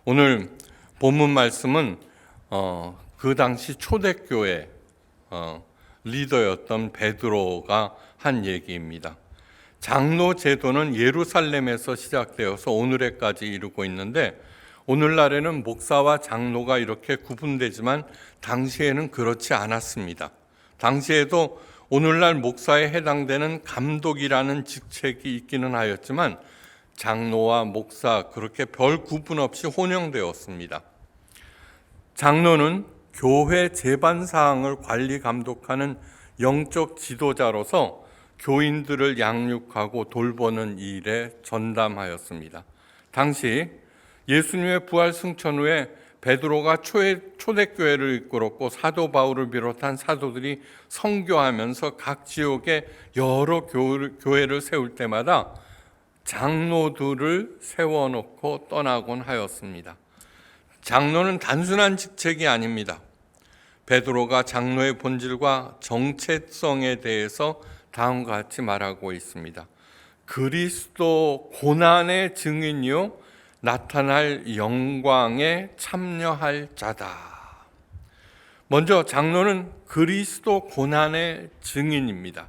오늘 본문 말씀은 그 당시 초대교회 리더였던 베드로가 한 얘기입니다. 장로 제도는 예루살렘에서 시작되어서 오늘에까지 이르고 있는데, 오늘날에는 목사와 장로가 이렇게 구분되지만 당시에는 그렇지 않았습니다. 당시에도 오늘날 목사에 해당되는 감독이라는 직책이 있기는 하였지만 장로와 목사 그렇게 별 구분 없이 혼용되었습니다. 장로는 교회 재반 사항을 관리 감독하는 영적 지도자로서 교인들을 양육하고 돌보는 일에 전담하였습니다. 당시 예수님의 부활 승천 후에 베드로가 초대교회를 이끌었고 사도 바울을 비롯한 사도들이 선교하면서 각 지역에 여러 교회를 세울 때마다 장로들을 세워놓고 떠나곤 하였습니다. 장로는 단순한 직책이 아닙니다. 베드로가 장로의 본질과 정체성에 대해서 다음과 같이 말하고 있습니다. 그리스도 고난의 증인이요 나타날 영광에 참여할 자다. 먼저 장로는 그리스도 고난의 증인입니다.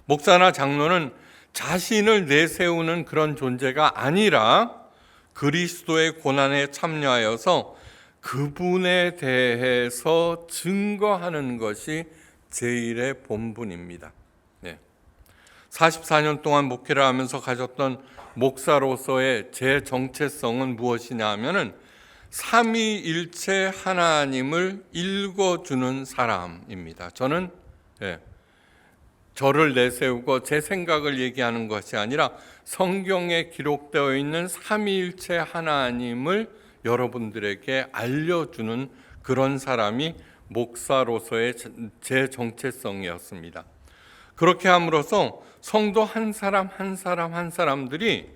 목사나 장로는 자신을 내세우는 그런 존재가 아니라 그리스도의 고난에 참여하여서 그분에 대해서 증거하는 것이 제일의 본분입니다. 44년 동안 목회를 하면서 가졌던 목사로서의 제 정체성은 무엇이냐 하면은 삼위일체 하나님을 읽어주는 사람입니다. 저는 저를 내세우고 제 생각을 얘기하는 것이 아니라 성경에 기록되어 있는 삼위일체 하나님을 여러분들에게 알려주는 그런 사람이 목사로서의 제 정체성이었습니다. 그렇게 함으로써 성도 한 사람 한 사람들이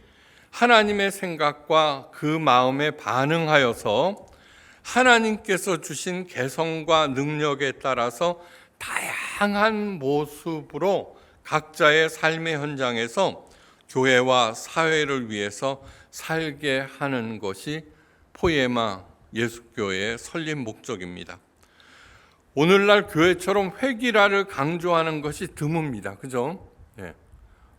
하나님의 생각과 그 마음에 반응하여서 하나님께서 주신 개성과 능력에 따라서 다양한 모습으로 각자의 삶의 현장에서 교회와 사회를 위해서 살게 하는 것이 포에마 예수교회의 설립 목적입니다. 오늘날 교회처럼 회기라를 강조하는 것이 드뭅니다. 그죠?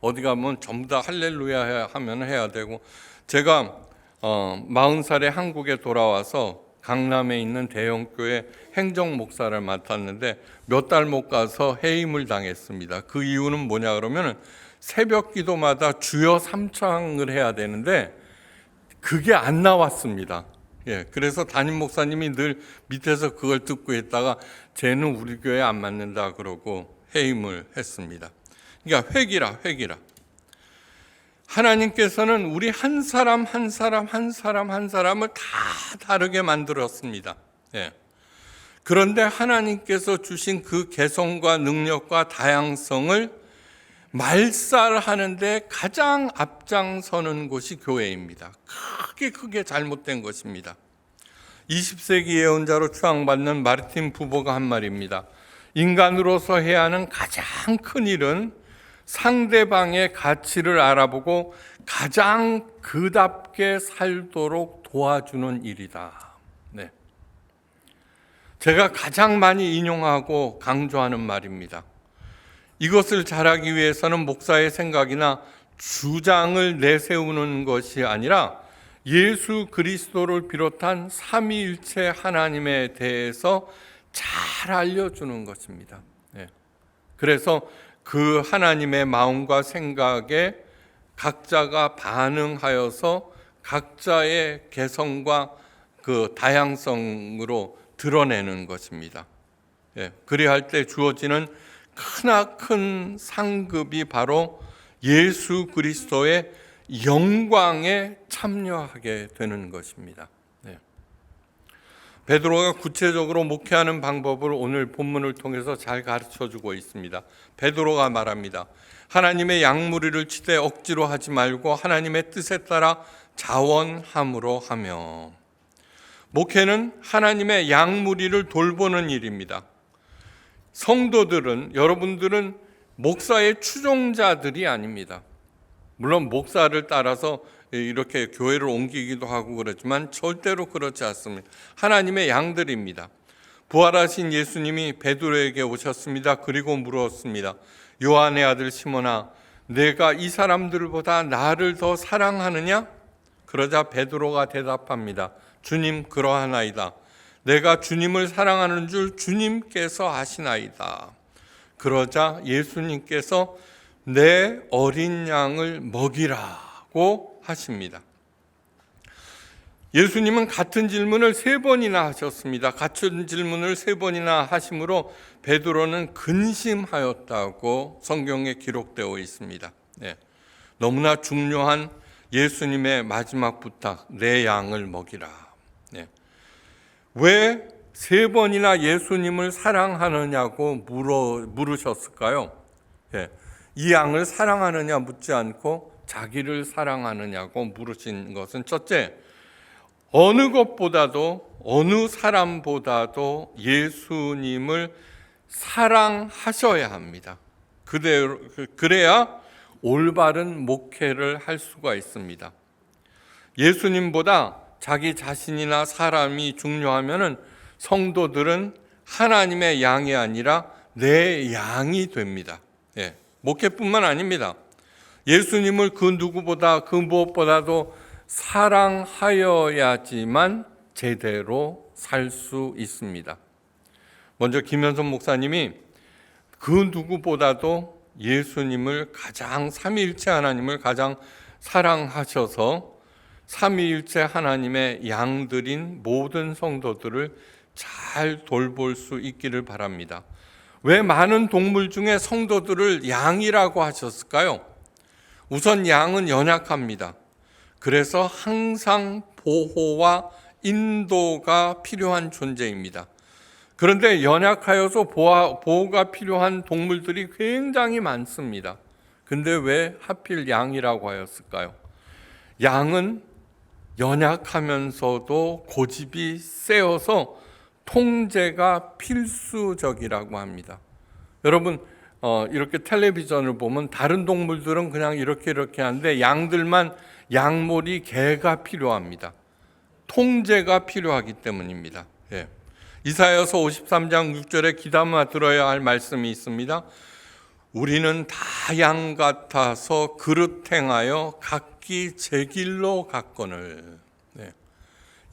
어디 가면 전부 다 할렐루야 하면 해야 되고, 제가 40살에 한국에 돌아와서 강남에 있는 대형교회 행정목사를 맡았는데 몇 달 못 가서 해임을 당했습니다. 그 이유는 뭐냐 그러면 새벽 기도마다 주여 삼창을 해야 되는데 그게 안 나왔습니다. 그래서 담임 목사님이 늘 밑에서 그걸 듣고 있다가 쟤는 우리 교회에 안 맞는다 그러고 해임을 했습니다. 그러니까 회기라. 하나님께서는 우리 한 사람을 다 다르게 만들었습니다. 그런데 하나님께서 주신 그 개성과 능력과 다양성을 말살하는데 가장 앞장서는 곳이 교회입니다. 크게 잘못된 것입니다. 20세기 예언자로 추앙받는 마르틴 부버가 한 말입니다. 인간으로서 해야 하는 가장 큰 일은 상대방의 가치를 알아보고 가장 그답게 살도록 도와주는 일이다. 제가 가장 많이 인용하고 강조하는 말입니다. 이것을 잘하기 위해서는 목사의 생각이나 주장을 내세우는 것이 아니라 예수 그리스도를 비롯한 삼위일체 하나님에 대해서 잘 알려주는 것입니다. 그래서 그 하나님의 마음과 생각에 각자가 반응하여서 각자의 개성과 그 다양성으로 드러내는 것입니다. 그리할 때 주어지는 크나큰 상급이 바로 예수 그리스도의 영광에 참여하게 되는 것입니다. 베드로가 구체적으로 목회하는 방법을 오늘 본문을 통해서 잘 가르쳐주고 있습니다. 베드로가 말합니다. 하나님의 양무리를 치되 억지로 하지 말고 하나님의 뜻에 따라 자원함으로 하며. 목회는 하나님의 양무리를 돌보는 일입니다. 성도들은, 여러분들은 목사의 추종자들이 아닙니다. 물론 목사를 따라서 이렇게 교회를 옮기기도 하고 그렇지만 절대로 그렇지 않습니다. 하나님의 양들입니다. 부활하신 예수님이 베드로에게 오셨습니다. 그리고 물었습니다. 요한의 아들 시몬아, 내가 이 사람들보다 나를 더 사랑하느냐? 그러자 베드로가 대답합니다. 주님, 그러하나이다. 내가 주님을 사랑하는 줄 주님께서 아시나이다. 그러자 예수님께서 내 어린 양을 먹이라고 하십니다. 예수님은 같은 질문을 3번이나 하셨습니다. 같은 질문을 3번이나 하심으로 베드로는 근심하였다고 성경에 기록되어 있습니다. 네. 너무나 중요한 예수님의 마지막 부탁, 내 양을 먹이라. 네. 왜 3번이나 예수님을 사랑하느냐고 물으셨을까요? 네. 이 양을 사랑하느냐 묻지 않고 자기를 사랑하느냐고 물으신 것은 첫째, 어느 것보다도 어느 사람보다도 예수님을 사랑하셔야 합니다. 그래야 올바른 목회를 할 수가 있습니다. 예수님보다 자기 자신이나 사람이 중요하면은 성도들은 하나님의 양이 아니라 내 양이 됩니다. 예, 목회뿐만 아닙니다. 예수님을 그 누구보다 그 무엇보다도 사랑하여야지만 제대로 살 수 있습니다. 먼저 김현선 목사님이 그 누구보다도 예수님을 가장 삼위일체 하나님을 가장 사랑하셔서 삼위일체 하나님의 양들인 모든 성도들을 잘 돌볼 수 있기를 바랍니다. 왜 많은 동물 중에 성도들을 양이라고 하셨을까요? 우선 양은 연약합니다. 그래서 항상 보호와 인도가 필요한 존재입니다. 그런데 연약하여서 보호가 필요한 동물들이 굉장히 많습니다. 근데 왜 하필 양이라고 하였을까요? 양은 연약하면서도 고집이 세어서 통제가 필수적이라고 합니다. 여러분, 이렇게 텔레비전을 보면 다른 동물들은 그냥 이렇게 하는데 양들만 양몰이 개가 필요합니다. 통제가 필요하기 때문입니다. 예. 이사야서 53장 6절에 귀담아 들어야 할 말씀이 있습니다. 우리는 다 양 같아서 그릇 행하여 각기 제 길로 갔거늘. 네.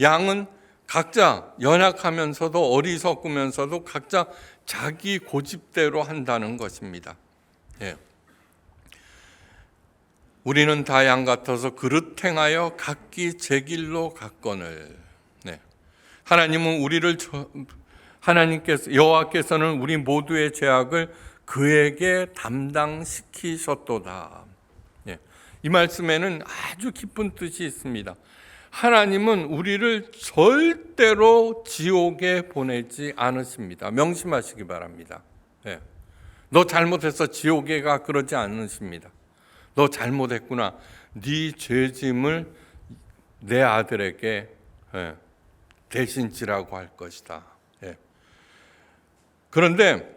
양은 각자 연약하면서도 어리석으면서도 각자 자기 고집대로 한다는 것입니다. 예. 우리는 다 양 같아서 그릇 행하여 각기 제 길로 갔거늘. 네. 여호와께서는 우리 모두의 죄악을 그에게 담당시키셨도다. 네. 이 말씀에는 아주 깊은 뜻이 있습니다. 하나님은 우리를 절대로 지옥에 보내지 않으십니다. 명심하시기 바랍니다. 네. 너 잘못해서 지옥에 가 그러지 않으십니다. 너 잘못했구나. 네 죄짐을 내 아들에게 대신 지라고 할 것이다. 그런데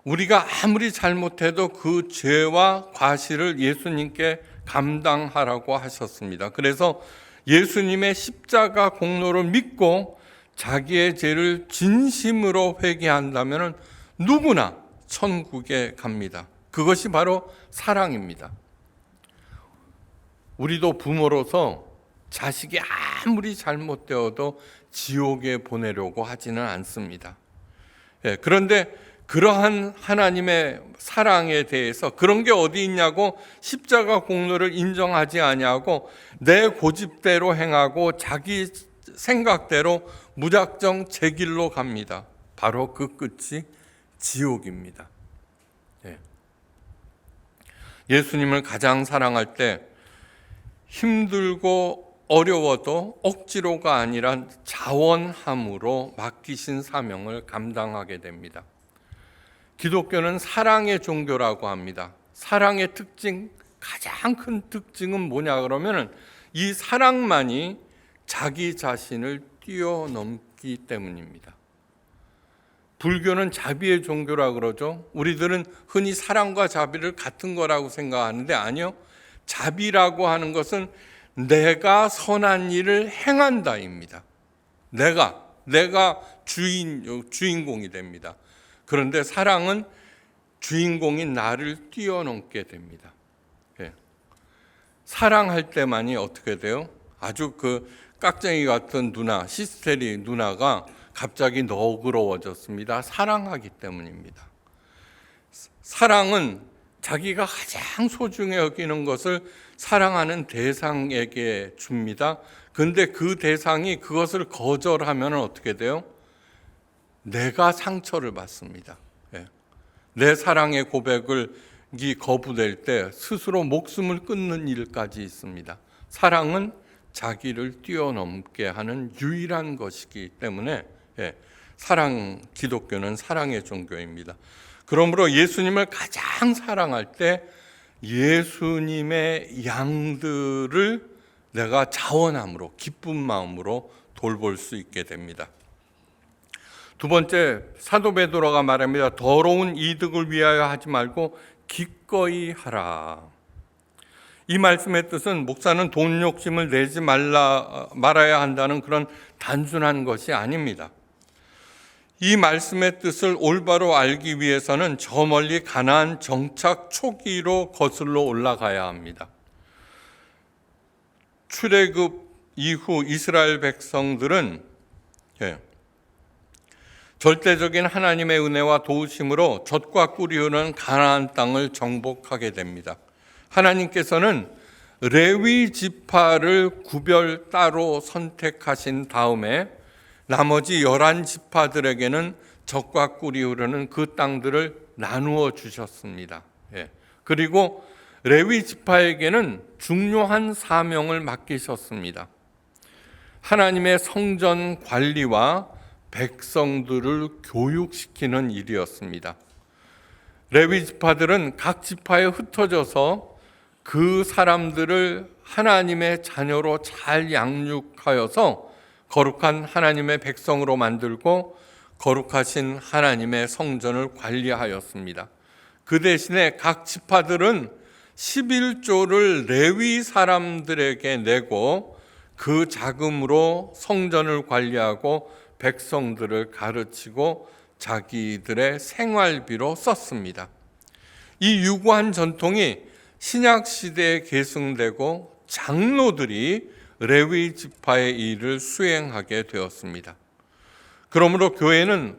우리가 아무리 잘못해도 그 죄와 과실을 예수님께 감당하라고 하셨습니다. 그래서 예수님의 십자가 공로를 믿고 자기의 죄를 진심으로 회개한다면 누구나 천국에 갑니다. 그것이 바로 사랑입니다. 우리도 부모로서 자식이 아무리 잘못되어도 지옥에 보내려고 하지는 않습니다. 그런데 그러한 하나님의 사랑에 대해서 그런 게 어디 있냐고 십자가 공로를 인정하지 아니하고 내 고집대로 행하고 자기 생각대로 무작정 제 길로 갑니다. 바로 그 끝이 지옥입니다. 예수님을 가장 사랑할 때 힘들고 어려워도 억지로가 아니라 자원함으로 맡기신 사명을 감당하게 됩니다. 기독교는 사랑의 종교라고 합니다. 사랑의 특징, 가장 큰 특징은 뭐냐 그러면 이 사랑만이 자기 자신을 뛰어넘기 때문입니다. 불교는 자비의 종교라 그러죠. 우리들은 흔히 사랑과 자비를 같은 거라고 생각하는데 아니요. 자비라고 하는 것은 내가 선한 일을 행한다입니다. 내가 주인공이 됩니다. 그런데 사랑은 주인공인 나를 뛰어넘게 됩니다. 사랑할 때만이 어떻게 돼요? 아주 그 깍쟁이 같은 누나, 시스테리 누나가 갑자기 너그러워졌습니다. 사랑하기 때문입니다. 사랑은 자기가 가장 소중히 여기는 것을 사랑하는 대상에게 줍니다. 그런데 그 대상이 그것을 거절하면 어떻게 돼요? 내가 상처를 받습니다. 내 사랑의 고백을 거부될 때 스스로 목숨을 끊는 일까지 있습니다. 사랑은 자기를 뛰어넘게 하는 유일한 것이기 때문에 기독교는 사랑의 종교입니다. 그러므로 예수님을 가장 사랑할 때 예수님의 양들을 내가 자원함으로, 기쁜 마음으로 돌볼 수 있게 됩니다. 두 번째, 사도 베드로가 말합니다. 더러운 이득을 위하여 하지 말고 기꺼이 하라. 이 말씀의 뜻은 목사는 돈 욕심을 내지 말아야 한다는 그런 단순한 것이 아닙니다. 이 말씀의 뜻을 올바로 알기 위해서는 저 멀리 가나안 정착 초기로 거슬러 올라가야 합니다. 출애굽 이후 이스라엘 백성들은 절대적인 하나님의 은혜와 도우심으로 젖과 꿀이 흐르는 가나안 땅을 정복하게 됩니다. 하나님께서는 레위 지파를 구별 따로 선택하신 다음에 나머지 11지파들에게는 젖과 꿀이 흐르는 그 땅들을 나누어 주셨습니다. 그리고 레위 지파에게는 중요한 사명을 맡기셨습니다. 하나님의 성전 관리와 백성들을 교육시키는 일이었습니다. 레위 지파들은 각 지파에 흩어져서 그 사람들을 하나님의 자녀로 잘 양육하여서 거룩한 하나님의 백성으로 만들고 거룩하신 하나님의 성전을 관리하였습니다. 그 대신에 각 지파들은 11조를 레위 사람들에게 내고 그 자금으로 성전을 관리하고 백성들을 가르치고 자기들의 생활비로 썼습니다. 이 유구한 전통이 신약 시대에 계승되고 장로들이 레위 지파의 일을 수행하게 되었습니다. 그러므로 교회는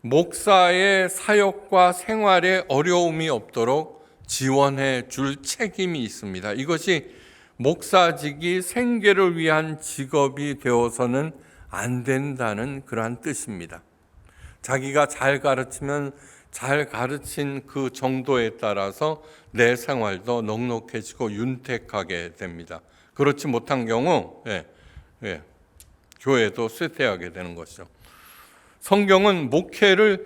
목사의 사역과 생활에 어려움이 없도록 지원해 줄 책임이 있습니다. 이것이 목사직이 생계를 위한 직업이 되어서는 안 된다는 그러한 뜻입니다. 자기가 잘 가르치면 잘 가르친 그 정도에 따라서 내 생활도 넉넉해지고 윤택하게 됩니다. 그렇지 못한 경우 교회도 쇠퇴하게 되는 것이죠. 성경은 목회를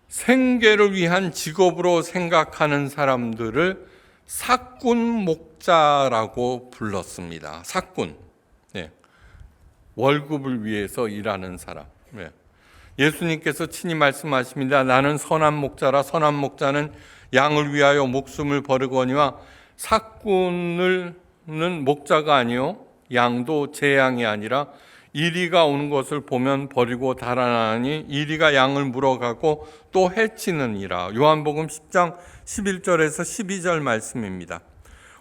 생계를 위한 직업으로 생각하는 사람들을 사꾼 목자라고 불렀습니다. 사꾼, 월급을 위해서 일하는 사람. 예수님께서 친히 말씀하십니다. 나는 선한 목자라. 선한 목자는 양을 위하여 목숨을 버리거니와 사꾼은 목자가 아니요 양도 제 양이 아니라 이리가 오는 것을 보면 버리고 달아나니 이리가 양을 물어가고 또 해치느니라. 요한복음 10장 11절에서 12절 말씀입니다.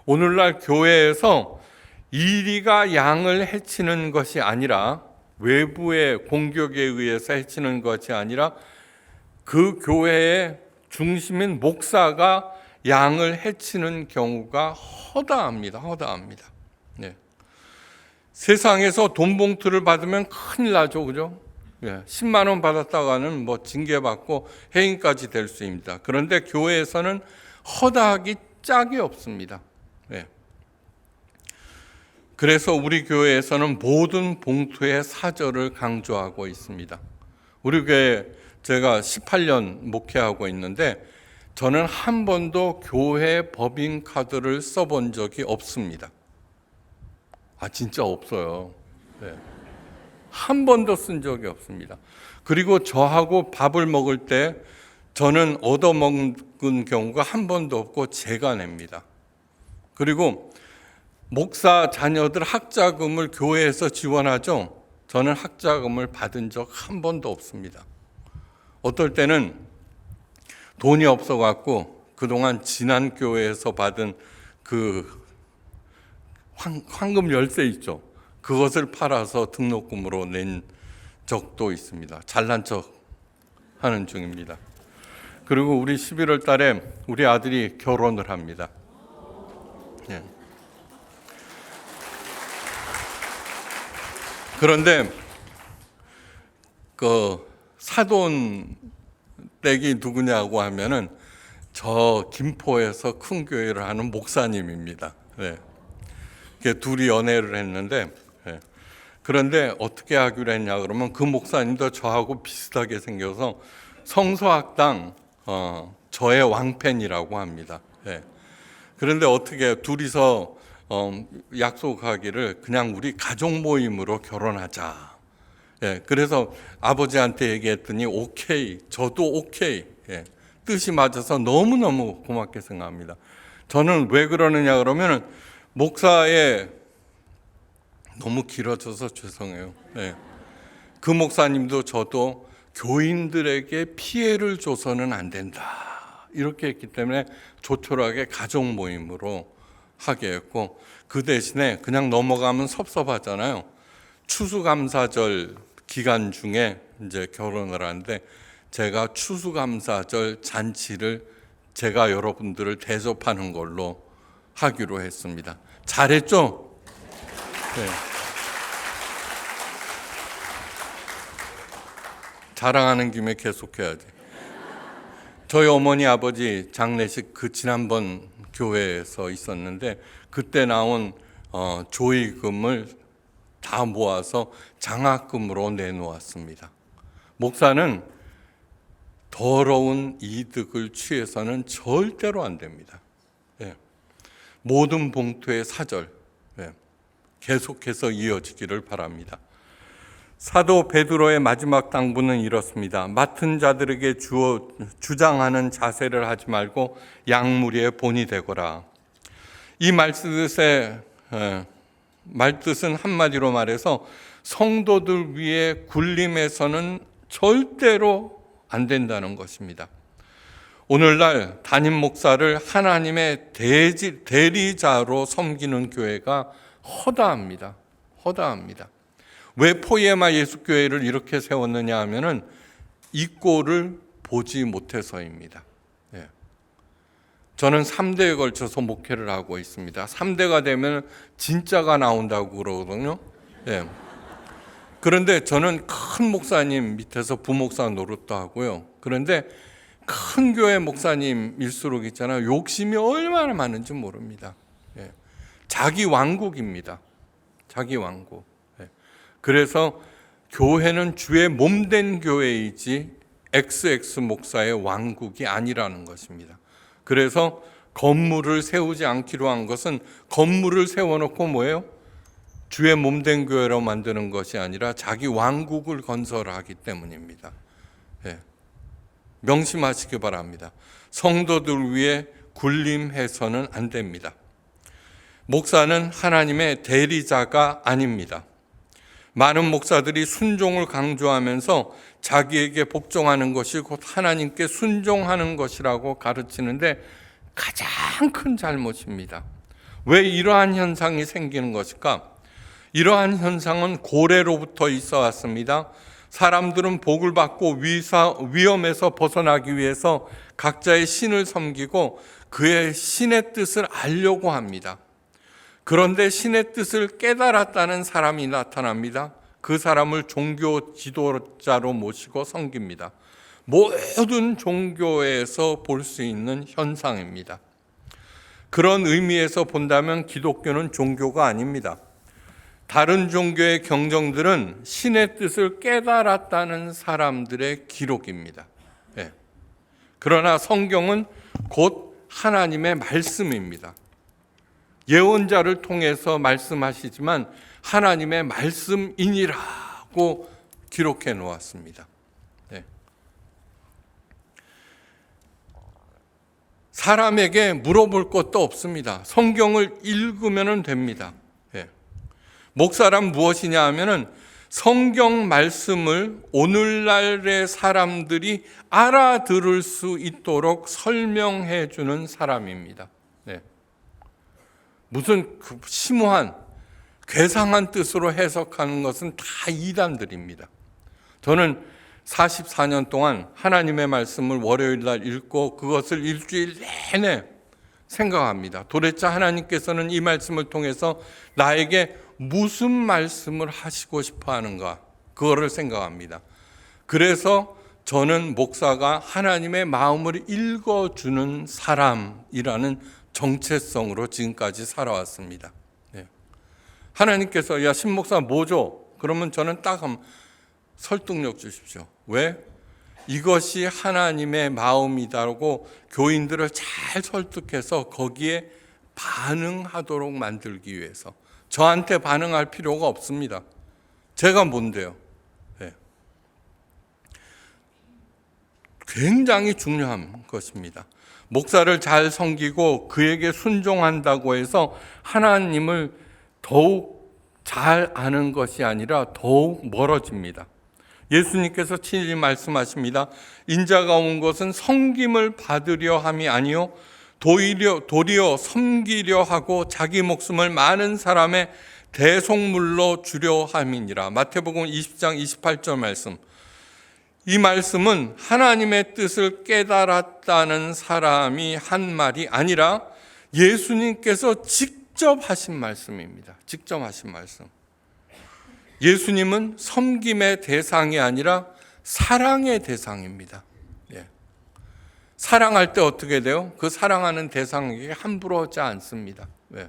오늘날 교회에서 이리가 양을 해치는 것이 아니라 외부의 공격에 의해서 해치는 것이 아니라 그 교회의 중심인 목사가 양을 해치는 경우가 허다합니다. 세상에서 돈 봉투를 받으면 큰일 나죠, 그죠? 10만 원 받았다가는 징계받고 해임까지 될 수 있습니다. 그런데 교회에서는 허다하기 짝이 없습니다. 그래서 우리 교회에서는 모든 봉투의 사절을 강조하고 있습니다. 우리 교회 제가 18년 목회하고 있는데 저는 한 번도 교회 법인카드를 써본 적이 없습니다. 진짜 없어요. 한 번도 쓴 적이 없습니다. 그리고 저하고 밥을 먹을 때 저는 얻어먹은 경우가 한 번도 없고 제가 냅니다. 그리고 목사 자녀들 학자금을 교회에서 지원하죠. 저는 학자금을 받은 적 한 번도 없습니다. 어떨 때는 돈이 없어갖고 그동안 지난 교회에서 받은 그 황금 열쇠 있죠. 그것을 팔아서 등록금으로 낸 적도 있습니다. 잘난 척 하는 중입니다. 그리고 우리 11월 달에 우리 아들이 결혼을 합니다. 예. 그런데 그 사돈 댁이 누구냐고 하면은 저 김포에서 큰 교회를 하는 목사님입니다. 네. 둘이 연애를 했는데, 네. 그런데 어떻게 하기로 했냐 그러면 그 목사님도 저하고 비슷하게 생겨서 성서학당 저의 왕팬이라고 합니다. 네. 그런데 어떻게 둘이서 약속하기를 그냥 우리 가족 모임으로 결혼하자. 예, 그래서 아버지한테 얘기했더니 오케이, 저도 오케이. 예, 뜻이 맞아서 너무너무 고맙게 생각합니다. 저는 왜 그러느냐 그러면 목사의 너무 길어져서 죄송해요. 예, 그 목사님도 저도 교인들에게 피해를 줘서는 안 된다. 이렇게 했기 때문에 조촐하게 가족 모임으로 하게 했고 그 대신에 그냥 넘어가면 섭섭하잖아요. 추수감사절 기간 중에 이제 결혼을 하는데 제가 추수감사절 잔치를 제가 여러분들을 대접하는 걸로 하기로 했습니다. 잘했죠? 네. 자랑하는 김에 계속해야지. 저희 어머니 아버지 장례식 그 지난번 교회에서 있었는데 그때 나온 조의금을 다 모아서 장학금으로 내놓았습니다. 목사는 더러운 이득을 취해서는 절대로 안 됩니다. 예. 모든 봉투의 사절 계속해서 이어지기를 바랍니다. 사도 베드로의 마지막 당부는 이렇습니다. 맡은 자들에게 주장하는 자세를 하지 말고 양무리의 본이 되거라. 이 말뜻은 한마디로 말해서 성도들 위해 군림해서는 절대로 안 된다는 것입니다. 오늘날 담임 목사를 하나님의 대리자로 섬기는 교회가 허다합니다. 왜 포에마 예수교회를 이렇게 세웠느냐 하면은 이 꼴을 보지 못해서입니다. 저는 3대에 걸쳐서 목회를 하고 있습니다. 3대가 되면 진짜가 나온다고 그러거든요. 그런데 저는 큰 목사님 밑에서 부목사 노릇도 하고요. 그런데 큰 교회 목사님일수록 있잖아요. 욕심이 얼마나 많은지 모릅니다. 자기 왕국입니다. 자기 왕국. 그래서 교회는 주의 몸된 교회이지 XX 목사의 왕국이 아니라는 것입니다. 그래서 건물을 세우지 않기로 한 것은 건물을 세워놓고 뭐예요? 주의 몸된 교회로 만드는 것이 아니라 자기 왕국을 건설하기 때문입니다. 명심하시기 바랍니다. 성도들 위해 군림해서는 안 됩니다. 목사는 하나님의 대리자가 아닙니다. 많은 목사들이 순종을 강조하면서 자기에게 복종하는 것이 곧 하나님께 순종하는 것이라고 가르치는데 가장 큰 잘못입니다. 왜 이러한 현상이 생기는 것일까? 이러한 현상은 고래로부터 있어 왔습니다. 사람들은 복을 받고 위험에서 벗어나기 위해서 각자의 신을 섬기고 그의 신의 뜻을 알려고 합니다. 그런데 신의 뜻을 깨달았다는 사람이 나타납니다. 그 사람을 종교 지도자로 모시고 섬깁니다. 모든 종교에서 볼 수 있는 현상입니다. 그런 의미에서 본다면 기독교는 종교가 아닙니다. 다른 종교의 경정들은 신의 뜻을 깨달았다는 사람들의 기록입니다. 그러나 성경은 곧 하나님의 말씀입니다. 예언자를 통해서 말씀하시지만 하나님의 말씀이니라고 기록해 놓았습니다. 사람에게 물어볼 것도 없습니다. 성경을 읽으면 됩니다. 예. 목사란 무엇이냐 하면은 성경 말씀을 오늘날의 사람들이 알아들을 수 있도록 설명해 주는 사람입니다. 네. 무슨 심오한 괴상한 뜻으로 해석하는 것은 다 이단들입니다. 저는 44년 동안 하나님의 말씀을 월요일 날 읽고 그것을 일주일 내내 생각합니다. 도대체 하나님께서는 이 말씀을 통해서 나에게 무슨 말씀을 하시고 싶어 하는가, 그거를 생각합니다. 그래서 저는 목사가 하나님의 마음을 읽어주는 사람이라는 정체성으로 지금까지 살아왔습니다. 네. 하나님께서 야 신목사 뭐 줘? 그러면 저는 딱 설득력 주십시오. 왜? 이것이 하나님의 마음이다라고 교인들을 잘 설득해서 거기에 반응하도록 만들기 위해서. 저한테 반응할 필요가 없습니다. 제가 뭔데요? 네. 굉장히 중요한 것입니다. 목사를 잘 섬기고 그에게 순종한다고 해서 하나님을 더욱 잘 아는 것이 아니라 더욱 멀어집니다. 예수님께서 친히 말씀하십니다. 인자가 온 것은 섬김을 받으려 함이 아니요 도리어 섬기려 하고 자기 목숨을 많은 사람의 대속물로 주려 함이니라. 마태복음 20장 28절 말씀. 이 말씀은 하나님의 뜻을 깨달았다는 사람이 한 말이 아니라 예수님께서 직접 하신 말씀입니다. 직접 하신 말씀. 예수님은 섬김의 대상이 아니라 사랑의 대상입니다. 예. 사랑할 때 어떻게 돼요? 그 사랑하는 대상에게 함부로 하지 않습니다. 왜?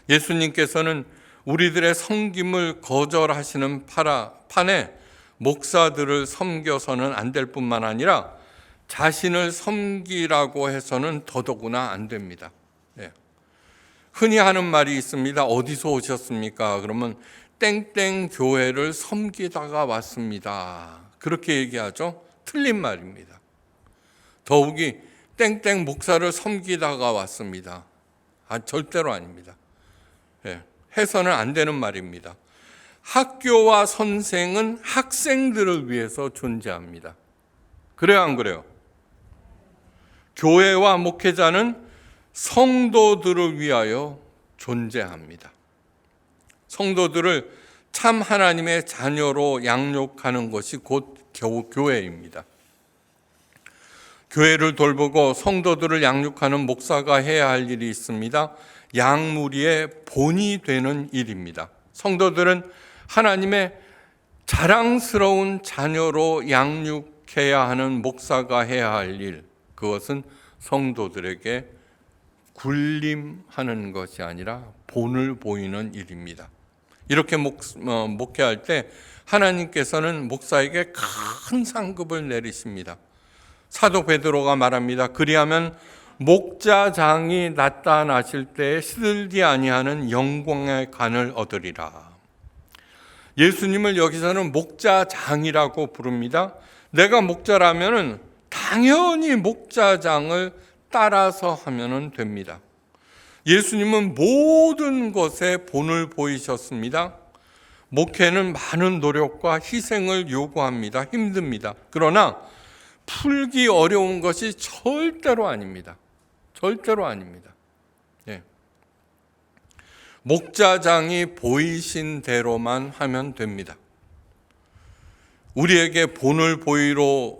예수님께서는 우리들의 섬김을 거절하시는 판에 목사들을 섬겨서는 안 될 뿐만 아니라 자신을 섬기라고 해서는 더더구나 안 됩니다. 예. 흔히 하는 말이 있습니다. 어디서 오셨습니까? 그러면 땡땡 교회를 섬기다가 왔습니다. 그렇게 얘기하죠. 틀린 말입니다. 더욱이 땡땡 목사를 섬기다가 왔습니다. 절대로 아닙니다. 예, 해서는 안 되는 말입니다. 학교와 선생은 학생들을 위해서 존재합니다. 그래요, 안 그래요? 교회와 목회자는 성도들을 위하여 존재합니다. 성도들을 참 하나님의 자녀로 양육하는 것이 곧 교회입니다. 교회를 돌보고 성도들을 양육하는 목사가 해야 할 일이 있습니다. 양무리의 본이 되는 일입니다. 성도들은 하나님의 자랑스러운 자녀로 양육해야 하는 목사가 해야 할 일, 그것은 성도들에게 군림하는 것이 아니라 본을 보이는 일입니다. 이렇게 목회할 때 하나님께서는 목사에게 큰 상급을 내리십니다. 사도 베드로가 말합니다. 그리하면 목자장이 나타나실 때에 시들지 아니하는 영광의 관을 얻으리라. 예수님을 여기서는 목자장이라고 부릅니다. 내가 목자라면은 당연히 목자장을 따라서 하면 됩니다. 예수님은 모든 것에 본을 보이셨습니다. 목회는 많은 노력과 희생을 요구합니다. 힘듭니다. 그러나 풀기 어려운 것이 절대로 아닙니다. 절대로 아닙니다. 예. 목자장이 보이신 대로만 하면 됩니다. 우리에게 본을 보이러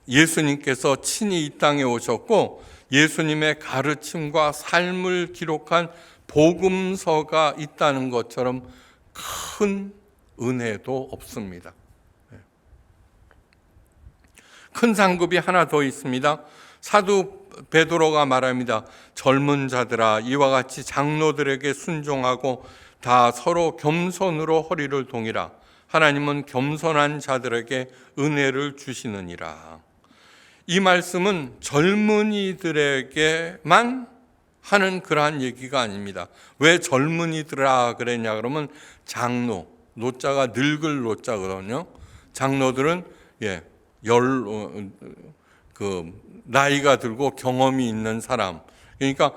예수님께서 친히 이 땅에 오셨고 예수님의 가르침과 삶을 기록한 복음서가 있다는 것처럼 큰 은혜도 없습니다. 큰 상급이 하나 더 있습니다. 사도 베드로가 말합니다. 젊은 자들아 이와 같이 장로들에게 순종하고 다 서로 겸손으로 허리를 동이라. 하나님은 겸손한 자들에게 은혜를 주시느니라. 이 말씀은 젊은이들에게만 하는 그러한 얘기가 아닙니다. 왜 젊은이들아 그랬냐 그러면 장로, 노자가 늙을 노자거든요. 장로들은 나이가 들고 경험이 있는 사람, 그러니까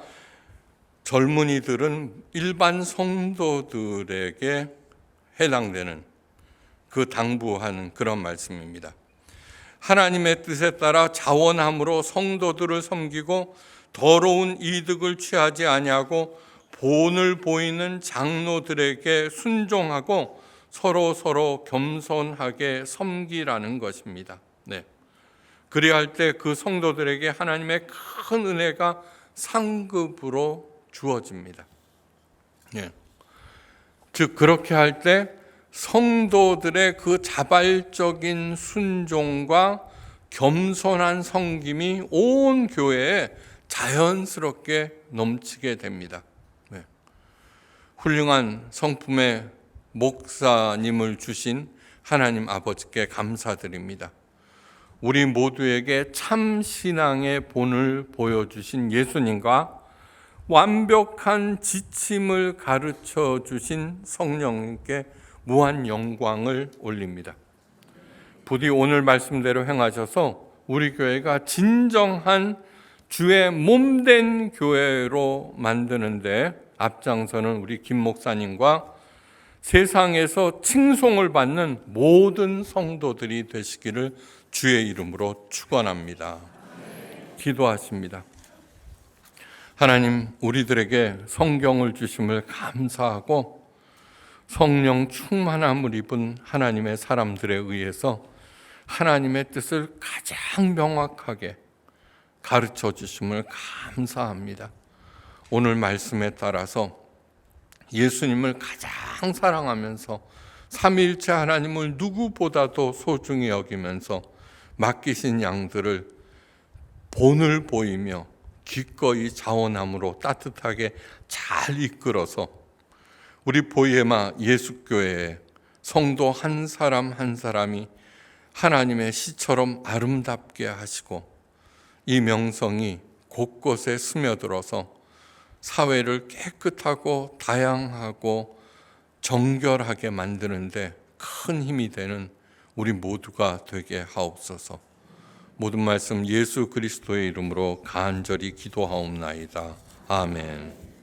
젊은이들은 일반 성도들에게 해당되는 당부하는 그런 말씀입니다. 하나님의 뜻에 따라 자원함으로 성도들을 섬기고 더러운 이득을 취하지 아니하고 본을 보이는 장로들에게 순종하고 서로 겸손하게 섬기라는 것입니다. 네. 그래야 할 때 그 성도들에게 하나님의 큰 은혜가 상급으로 주어집니다. 네. 즉 그렇게 할 때 성도들의 자발적인 순종과 겸손한 섬김이 온 교회에 자연스럽게 넘치게 됩니다. 네. 훌륭한 성품의 목사님을 주신 하나님 아버지께 감사드립니다. 우리 모두에게 참 신앙의 본을 보여주신 예수님과 완벽한 지침을 가르쳐 주신 성령님께 무한 영광을 올립니다. 부디 오늘 말씀대로 행하셔서 우리 교회가 진정한 주의 몸된 교회로 만드는데 앞장서는 우리 김 목사님과 세상에서 칭송을 받는 모든 성도들이 되시기를 주의 이름으로 축원합니다. 기도하십니다. 하나님, 우리들에게 성경을 주심을 감사하고 성령 충만함을 입은 하나님의 사람들에 의해서 하나님의 뜻을 가장 명확하게 가르쳐 주심을 감사합니다. 오늘 말씀에 따라서 예수님을 가장 사랑하면서 삼위일체 하나님을 누구보다도 소중히 여기면서 맡기신 양들을 본을 보이며 기꺼이 자원함으로 따뜻하게 잘 이끌어서 우리 보헤마 예수교회의 성도 한 사람 한 사람이 하나님의 시처럼 아름답게 하시고 이 명성이 곳곳에 스며들어서 사회를 깨끗하고 다양하고 정결하게 만드는데 큰 힘이 되는 우리 모두가 되게 하옵소서. 모든 말씀 예수 그리스도의 이름으로 간절히 기도하옵나이다. 아멘.